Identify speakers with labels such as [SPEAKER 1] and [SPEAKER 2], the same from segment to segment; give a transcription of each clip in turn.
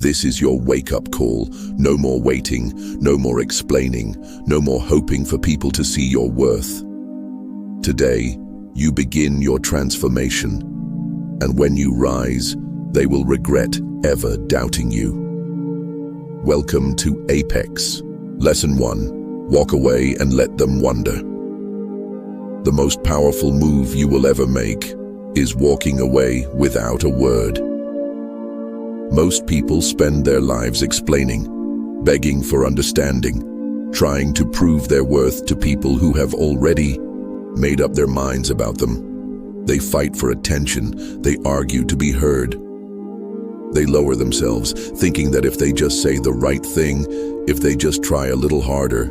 [SPEAKER 1] This is your wake-up call. No more waiting, no more explaining, no more hoping for people to see your worth. Today, you begin your transformation, and when you rise, they will regret ever doubting you. Welcome to Apex. Lesson 1. Walk away and let them wonder. The most powerful move you will ever make is walking away without a word. Most people spend their lives explaining, begging for understanding, trying to prove their worth to people who have already made up their minds about them. They fight for attention, they argue to be heard. They lower themselves, thinking that if they just say the right thing, if they just try a little harder,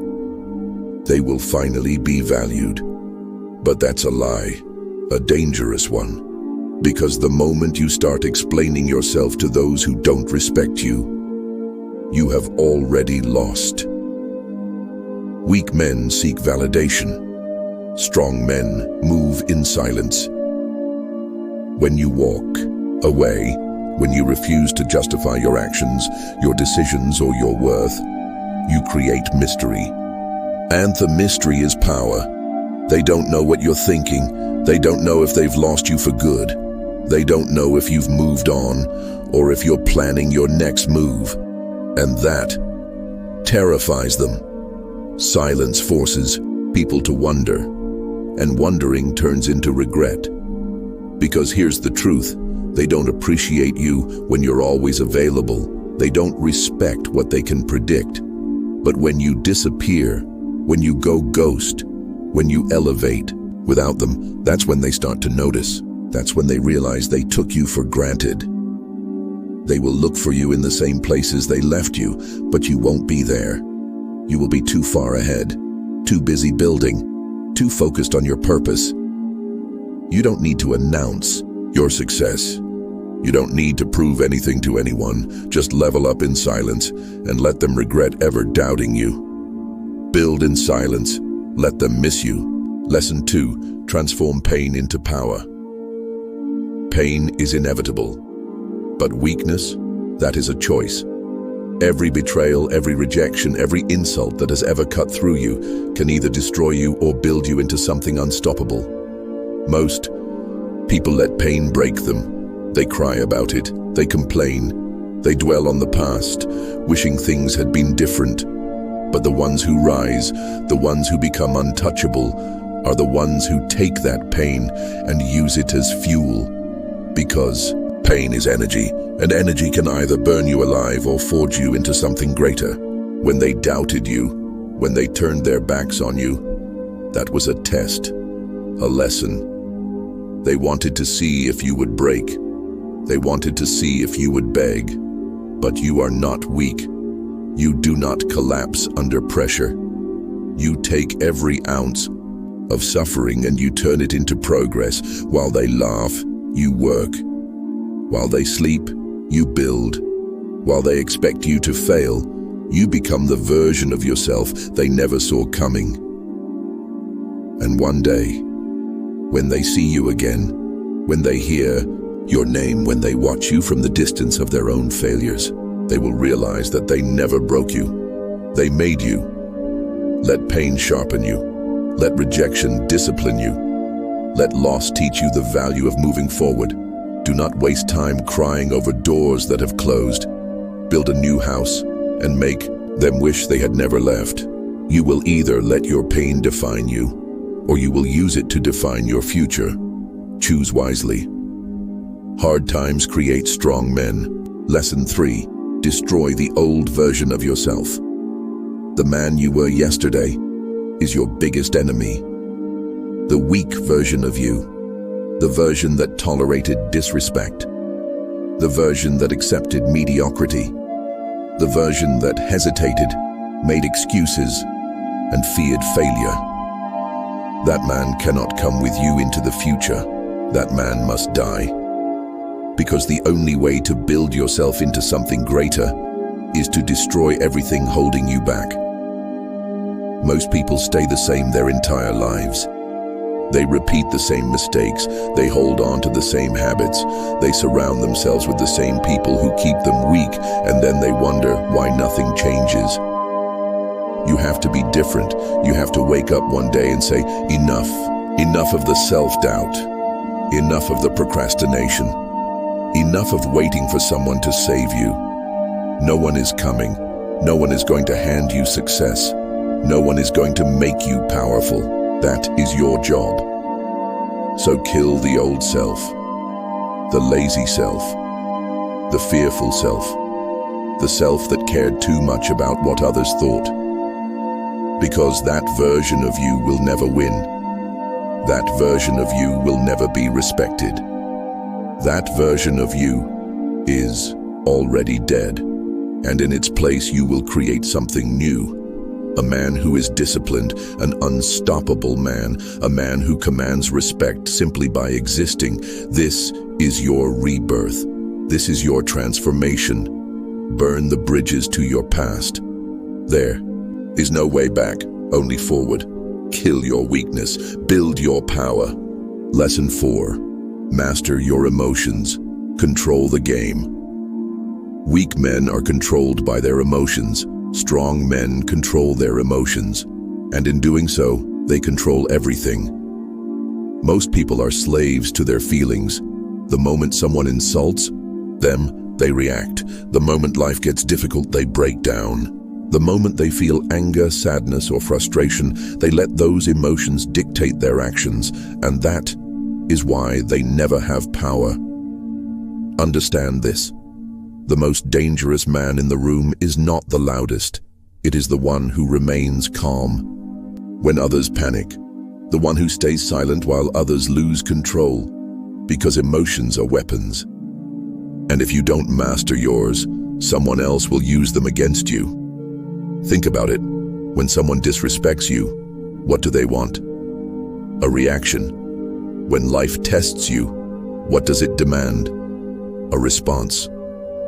[SPEAKER 1] they will finally be valued. But that's a lie, a dangerous one. Because the moment you start explaining yourself to those who don't respect you, you have already lost. Weak men seek validation. Strong men move in silence. When you walk away, when you refuse to justify your actions, your decisions, or your worth, you create mystery. And the mystery is power. They don't know what you're thinking. They don't know if they've lost you for good. They don't know if you've moved on or if you're planning your next move. And that terrifies them. Silence forces people to wonder, and wondering turns into regret. Because here's the truth, they don't appreciate you when you're always available. They don't respect what they can predict. But when you disappear, when you go ghost, when you elevate without them, that's when they start to notice. That's when they realize they took you for granted. They will look for you in the same places they left you, but you won't be there. You will be too far ahead, too busy building, too focused on your purpose. You don't need to announce your success. You don't need to prove anything to anyone. Just level up in silence and let them regret ever doubting you. Build in silence. Let them miss you. Lesson 2. Transform pain into power. Pain is inevitable, but weakness, that is a choice. Every betrayal, every rejection, every insult that has ever cut through you can either destroy you or build you into something unstoppable. Most people let pain break them. They cry about it, they complain, they dwell on the past, wishing things had been different. But the ones who rise, the ones who become untouchable, are the ones who take that pain and use it as fuel. Because pain is energy, and energy can either burn you alive or forge you into something greater. When they doubted you, when they turned their backs on you, that was a test, a lesson. They wanted to see if you would break. They wanted to see if you would beg. But you are not weak. You do not collapse under pressure. You take every ounce of suffering and you turn it into progress. While they laugh, you work. While they sleep, you build. While they expect you to fail, you become the version of yourself they never saw coming. And one day, when they see you again, when they hear your name, when they watch you from the distance of their own failures, they will realize that they never broke you. They made you. Let pain sharpen you. Let rejection discipline you. Let loss teach you the value of moving forward. Do not waste time crying over doors that have closed. Build a new house and make them wish they had never left. You will either let your pain define you, or you will use it to define your future. Choose wisely. Hard times create strong men. Lesson 3. Destroy the old version of yourself. The man you were yesterday is your biggest enemy. The weak version of you, the version that tolerated disrespect, the version that accepted mediocrity, the version that hesitated, made excuses, and feared failure. That man cannot come with you into the future. That man must die. Because the only way to build yourself into something greater is to destroy everything holding you back. Most people stay the same their entire lives. They repeat the same mistakes, they hold on to the same habits, they surround themselves with the same people who keep them weak, and then they wonder why nothing changes. You have to be different. You have to wake up one day and say, enough. Enough of the self-doubt. Enough of the procrastination. Enough of waiting for someone to save you. No one is coming. No one is going to hand you success. No one is going to make you powerful. That is your job. So kill the old self, the lazy self, the fearful self, the self that cared too much about what others thought. Because that version of you will never win. That version of you will never be respected. That version of you is already dead, and in its place you will create something new. A man who is disciplined, an unstoppable man, a man who commands respect simply by existing. This is your rebirth. This is your transformation. Burn the bridges to your past. There is no way back, only forward. Kill your weakness, build your power. Lesson 4. Master your emotions. Control the game. Weak men are controlled by their emotions. Strong men control their emotions, and in doing so, they control everything. Most people are slaves to their feelings. The moment someone insults them, they react. The moment life gets difficult, they break down. The moment they feel anger, sadness, or frustration, they let those emotions dictate their actions, and that is why they never have power. Understand this. The most dangerous man in the room is not the loudest. It is the one who remains calm when others panic, the one who stays silent while others lose control, because emotions are weapons. And if you don't master yours, someone else will use them against you. Think about it. When someone disrespects you, what do they want? A reaction. When life tests you, what does it demand? A response.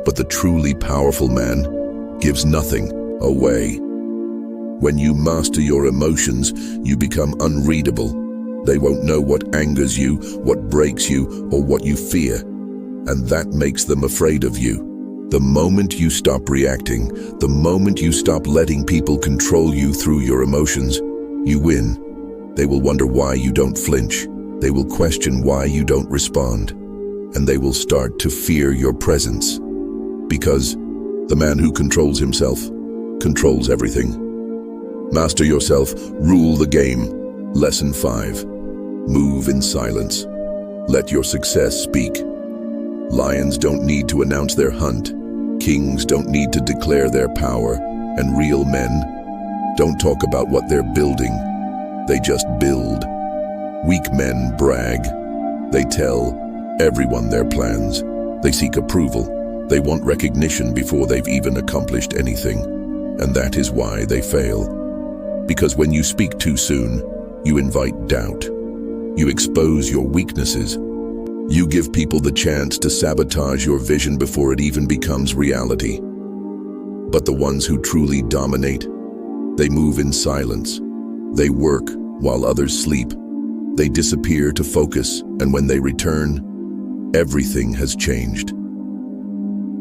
[SPEAKER 1] But the truly powerful man gives nothing away. When you master your emotions, you become unreadable. They won't know what angers you, what breaks you, or what you fear. And that makes them afraid of you. The moment you stop reacting, the moment you stop letting people control you through your emotions, you win. They will wonder why you don't flinch. They will question why you don't respond. And they will start to fear your presence. Because the man who controls himself controls everything. Master yourself, rule the game. Lesson 5. Move in silence. Let your success speak. Lions don't need to announce their hunt. Kings don't need to declare their power. And real men don't talk about what they're building. They just build. Weak men brag. They tell everyone their plans. They seek approval. They want recognition before they've even accomplished anything, and that is why they fail. Because when you speak too soon, you invite doubt. You expose your weaknesses. You give people the chance to sabotage your vision before it even becomes reality. But the ones who truly dominate, they move in silence. They work while others sleep. They disappear to focus, and when they return, everything has changed.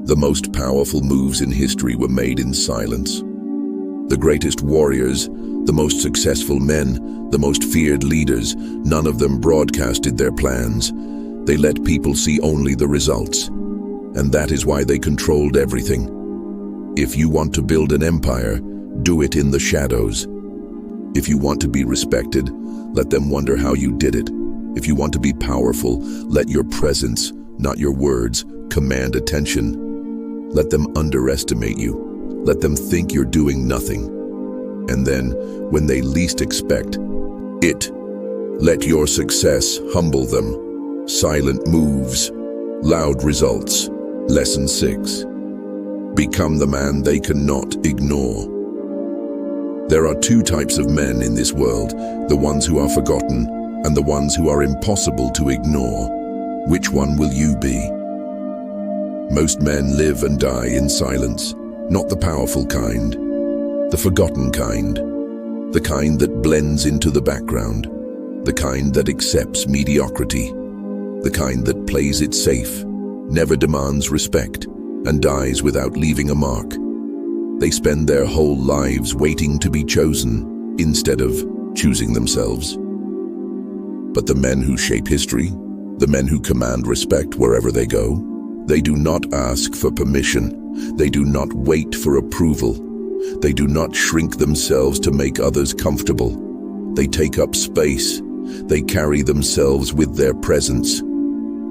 [SPEAKER 1] The most powerful moves in history were made in silence. The greatest warriors, the most successful men, the most feared leaders, none of them broadcasted their plans. They let people see only the results. And that is why they controlled everything. If you want to build an empire, do it in the shadows. If you want to be respected, let them wonder how you did it. If you want to be powerful, let your presence, not your words, command attention. Let them underestimate you. Let them think you're doing nothing. And then, when they least expect it, let your success humble them. Silent moves, loud results. Lesson 6. Become the man they cannot ignore. There are two types of men in this world, the ones who are forgotten and the ones who are impossible to ignore. Which one will you be? Most men live and die in silence, not the powerful kind, the forgotten kind, the kind that blends into the background. the kind that accepts mediocrity, the kind that plays it safe, never demands respect, and dies without leaving a mark. They spend their whole lives waiting to be chosen instead of choosing themselves. But the men who shape history, the men who command respect wherever they go, they do not ask for permission. They do not wait for approval. They do not shrink themselves to make others comfortable. They take up space. They carry themselves with their presence.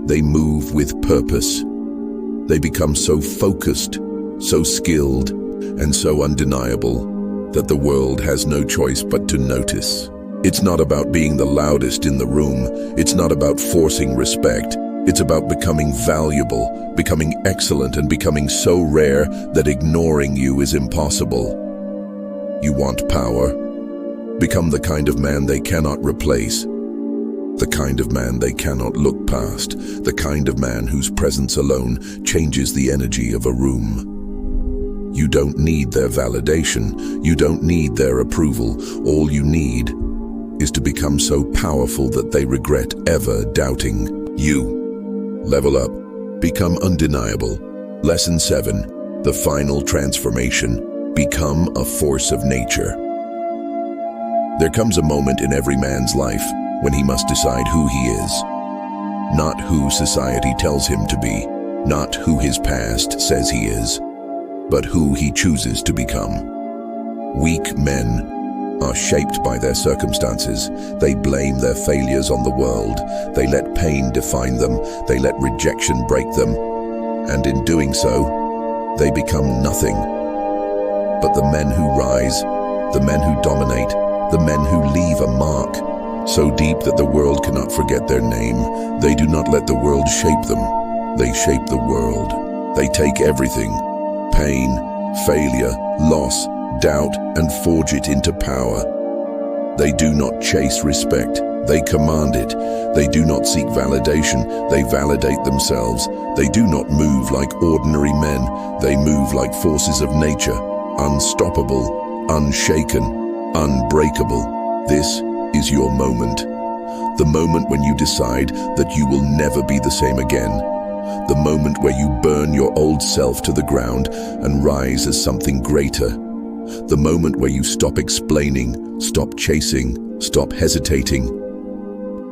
[SPEAKER 1] They move with purpose. They become so focused, so skilled, and so undeniable that the world has no choice but to notice. It's not about being the loudest in the room. It's not about forcing respect. It's about becoming valuable, becoming excellent, and becoming so rare that ignoring you is impossible. You want power? Become the kind of man they cannot replace. The kind of man they cannot look past. The kind of man whose presence alone changes the energy of a room. You don't need their validation. You don't need their approval. All you need is to become so powerful that they regret ever doubting you. Level up. Become undeniable. Lesson 7. The final transformation. Become a force of nature. There comes a moment in every man's life when he must decide who he is. Not who society tells him to be, not who his past says he is, but who he chooses to become. Weak men are shaped by their circumstances. They blame their failures on the world. They let pain define them. They let rejection break them. And in doing so, they become nothing. But the men who rise, the men who dominate, the men who leave a mark so deep that the world cannot forget their name, they do not let the world shape them. They shape the world. They take everything, pain, failure, loss, doubt, and forge it into power. They do not chase respect, they command it. They do not seek validation, they validate themselves. They do not move like ordinary men, they move like forces of nature, unstoppable, unshaken, unbreakable. This is your moment. The moment when you decide that you will never be the same again. The moment where you burn your old self to the ground and rise as something greater. The moment where you stop explaining, stop chasing, stop hesitating,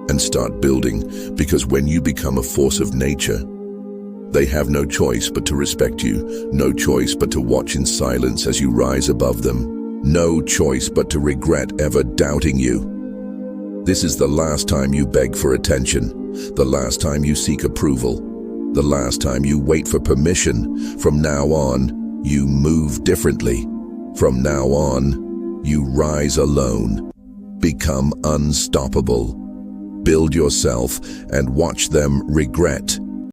[SPEAKER 1] and start building. Because when you become a force of nature, they have no choice but to respect you, no choice but to watch in silence as you rise above them, no choice but to regret ever doubting you. This is the last time you beg for attention, the last time you seek approval, the last time you wait for permission. From now on, you move differently. From now on, you rise alone. Become unstoppable. Build yourself and watch them regret